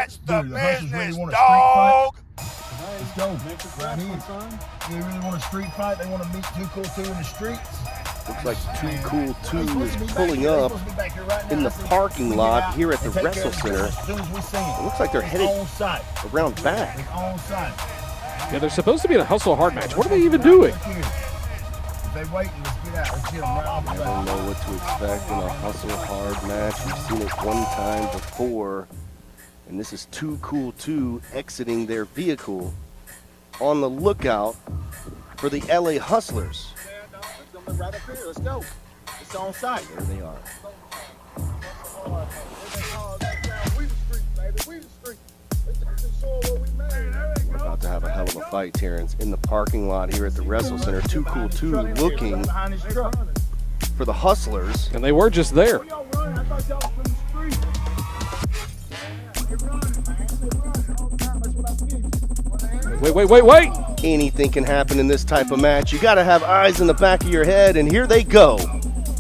That's the business, dog. Let's go. Right here. They really want a street fight. They want to meet Too Cool 2 in the streets. Looks like Too Cool 2 is pulling up in the parking lot here at the WrestleCenter. It looks like they're headed around back. Yeah, they're supposed to be in a hustle hard match. What are they even doing? They waiting, let's get out. Let's get them right off. I don't know what to expect in a hustle hard match. We've seen it one time before. And this is Too Cool 2 exiting their vehicle on the lookout for the LA Hustlers. Right up here, let's go. It's on site. There they are. We're about to have a hell of a fight, Terrence, in the parking lot here at the WrestleCenter. Too Cool 2 looking for the Hustlers. And they were just there. Wait. Anything can happen in this type of match. You got to have eyes in the back of your head, and here they go.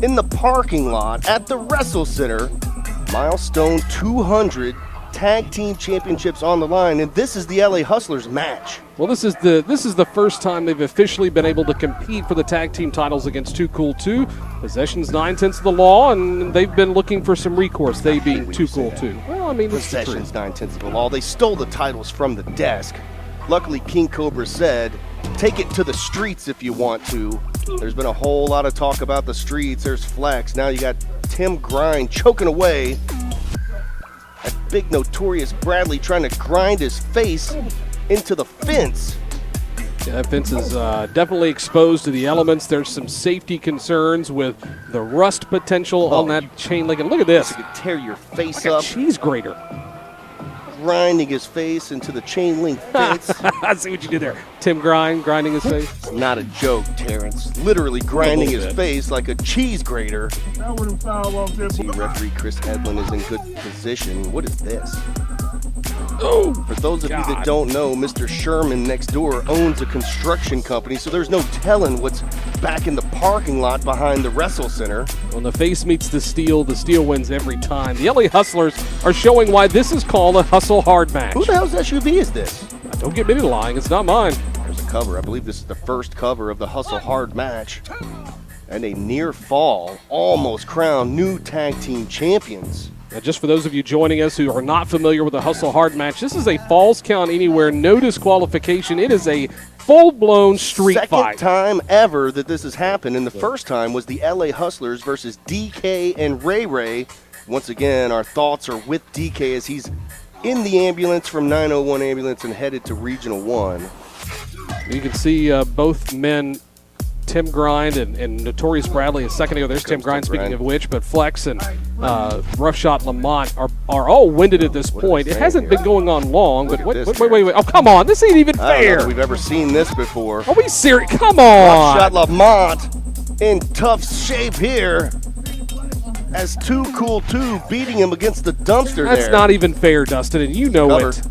In the parking lot at the WrestleCenter, milestone 200 tag team championships on the line, and this is the LA Hustlers match. Well, this is the first time they've officially been able to compete for the tag team titles against Too Cool 2. Possession's 9/10 of the law, and they've been looking for some recourse, they being Too Cool 2. Well, I mean, possession's 9/10 of the law. They stole the titles from the desk. Luckily, King Cobra said, take it to the streets if you want to. There's been a whole lot of talk about the streets. There's Flex. Now you got Tim Grind choking away at Big Notorious Bradley, trying to grind his face into the fence. Yeah, that fence is definitely exposed to the elements. There's some safety concerns with the rust potential on that chain link. And look at this. You could tear your face like up. A cheese grater. Grinding his face into the chain link fence. I see what you did there. Tim grinding his face. It's not a joke, Terrence. Literally grinding his face like a cheese grater. See, referee Chris Edlin is in good position. What is this? Oh, for those of you that don't know, Mr. Sherman next door owns a construction company, so there's no telling what's back in the parking lot behind the WrestleCenter. When the face meets the steel wins every time. The LA Hustlers are showing why this is called a hustle hard match. Who the hell's SUV is this? Don't get me to lying, it's not mine. There's a cover. I believe this is the first cover of the hustle hard match. And a near fall, almost crowned new tag team champions. Now, just for those of you joining us who are not familiar with the hustle hard match, this is a falls count anywhere, no disqualification. It is a full-blown street fight. Second time ever that this has happened, and the first time was the LA Hustlers versus DK and Ray Ray. Once again, our thoughts are with DK as he's in the ambulance from 901 ambulance and headed to Regional 1. You can see both men, Tim Grind and Notorious Bradley a second ago. There's Tim Grind, speaking of which, but Flex and Rough Shot Lamont are all winded at this point. It hasn't been going on long, but wait. Oh, come on. This ain't even fair. I don't know if we've ever seen this before. Are we serious? Come on. Rough Shot Lamont in tough shape here as Too Cool 2 beating him against the dumpster there. That's not even fair, Dustin, and you know it.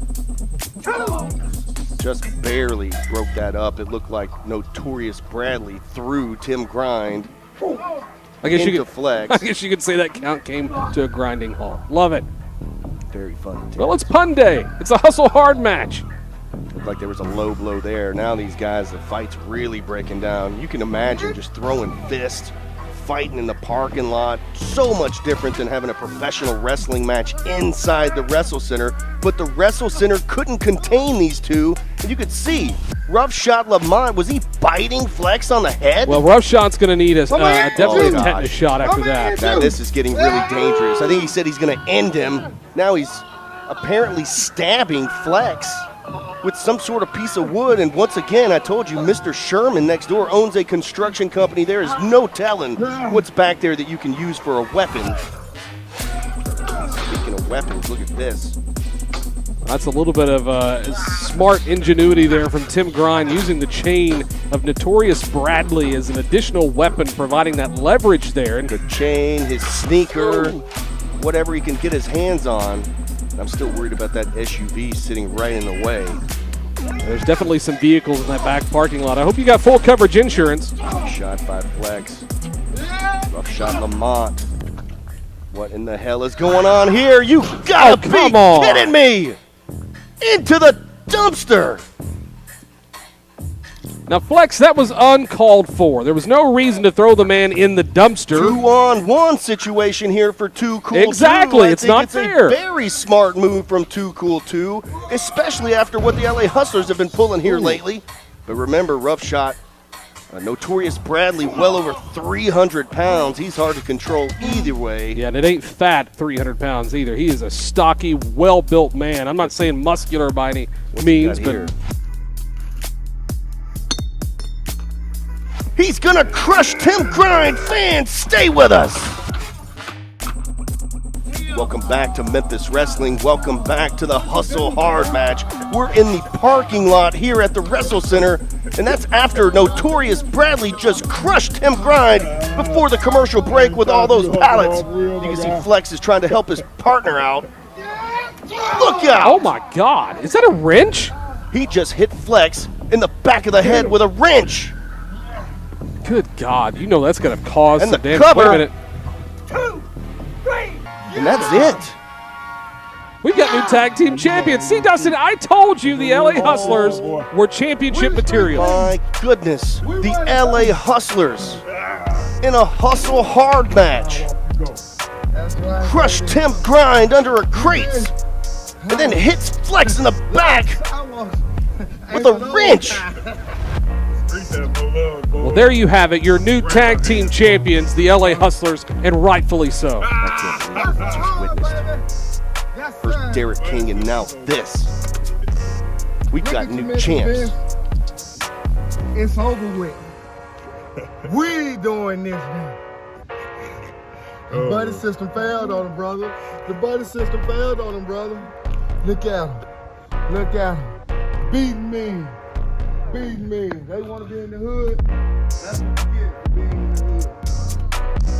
Just barely broke that up. It looked like Notorious Bradley threw Tim Grind into Flex. I guess you could say that count came to a grinding halt. Love it. Very fun. Well, it's pun day. It's a hustle hard match. Looked like there was a low blow there. Now these guys, the fight's really breaking down. You can imagine just throwing fists, fighting in the parking lot. So much different than having a professional wrestling match inside the WrestleCenter. But the WrestleCenter couldn't contain these two. And you could see, Rough Shot Lamont, was he biting Flex on the head? Well, Rough Shot's going to need definitely a tetanus shot after that. Now, this is getting really dangerous. I think he said he's going to end him. Now he's apparently stabbing Flex with some sort of piece of wood. And once again, I told you, Mr. Sherman next door owns a construction company. There is no telling what's back there that you can use for a weapon. Speaking of weapons, look at this. That's a little bit of smart ingenuity there from Tim Grind, using the chain of Notorious Bradley as an additional weapon, providing that leverage there. The chain, his sneaker, whatever he can get his hands on. I'm still worried about that SUV sitting right in the way. There's definitely some vehicles in that back parking lot. I hope you got full coverage insurance. Shot by Flex. Rough Shot Lamont. What in the hell is going on here? You gotta be kidding me! into the dumpster. Now, Flex, that was uncalled for. There was no reason to throw the man in the dumpster. 2-on-1 situation here for Too Cool. Exactly, it's not it's fair. A very smart move from Too Cool 2, especially after what the LA Hustlers have been pulling here lately. But remember, Rough Shot, Notorious Bradley, well over 300 pounds. He's hard to control either way. Yeah, and it ain't fat 300 pounds either. He is a stocky, well-built man. I'm not saying muscular by any means, but he's gonna crush Tim Grind. Fans, stay with us. Welcome back to Memphis Wrestling. Welcome back to the Hustle Hard match. We're in the parking lot here at the WrestleCenter, and that's after Notorious Bradley just crushed Tim Grind before the commercial break with all those pallets. You can see Flex is trying to help his partner out. Look out! oh my God, is that a wrench? He just hit Flex in the back of the head with a wrench. Good God, you know that's going to cause And some the damage. cover. Wait a minute. 2, 3. And that's it. We've got new tag team champions. See, Dustin, I told you the LA Hustlers were championship material. My goodness, the LA Hustlers in a Hustle Hard match. Crushed Tim Grind under a crate and then hits Flex in the back with a wrench. Well, there you have it, your new tag team champions, the LA Hustlers, and rightfully so. I can't believe what I just witnessed. First Derek King and now this. We got new champs. It's over with. We doing this now. The buddy system failed on him, brother. The buddy system failed on him, brother. Look at him. Look at him. Beating me. Beating me. They want to be in the hood. That's